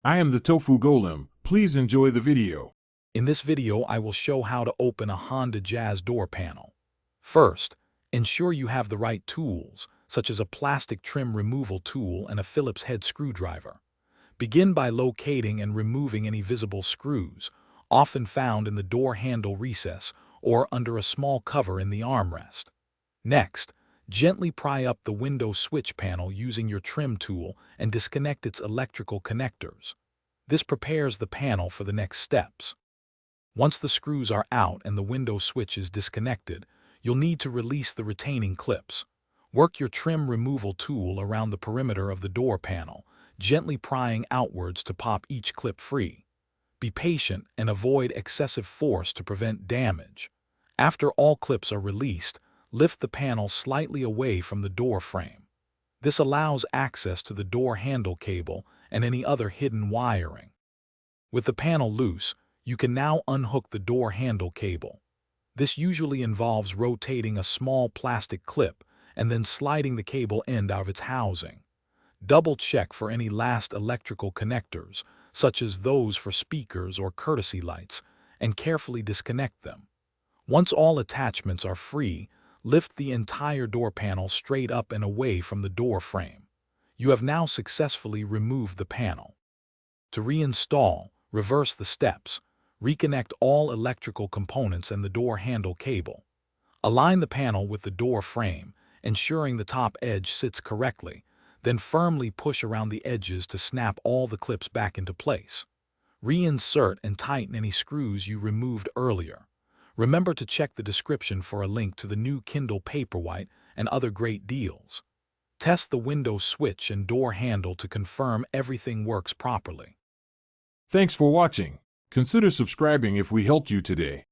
I am the Tofu Golem. Please enjoy the video. In this video, I will show how to open a Honda Jazz door panel. First, ensure you have the right tools, such as a plastic trim removal tool and a Phillips head screwdriver. Begin by locating and removing any visible screws, often found in the door handle recess or under a small cover in the armrest. Next, gently pry up the window switch panel using your trim tool and disconnect its electrical connectors. This prepares the panel for the next steps. Once the screws are out and the window switch is disconnected, you'll need to release the retaining clips. Work your trim removal tool around the perimeter of the door panel, gently prying outwards to pop each clip free. Be patient and avoid excessive force to prevent damage. After all clips are released, lift the panel slightly away from the door frame. This allows access to the door handle cable and any other hidden wiring. With the panel loose, you can now unhook the door handle cable. This usually involves rotating a small plastic clip and then sliding the cable end out of its housing. Double-check for any last electrical connectors, such as those for speakers or courtesy lights, and carefully disconnect them. Once all attachments are free, lift the entire door panel straight up and away from the door frame. You have now successfully removed the panel. To reinstall, reverse the steps. Reconnect all electrical components and the door handle cable. Align the panel with the door frame, ensuring the top edge sits correctly, then firmly push around the edges to snap all the clips back into place. Reinsert and tighten any screws you removed earlier. Remember to check the description for a link to the new Kindle Paperwhite and other great deals. Test the window switch and door handle to confirm everything works properly. Thanks for watching. Consider subscribing if we helped you today.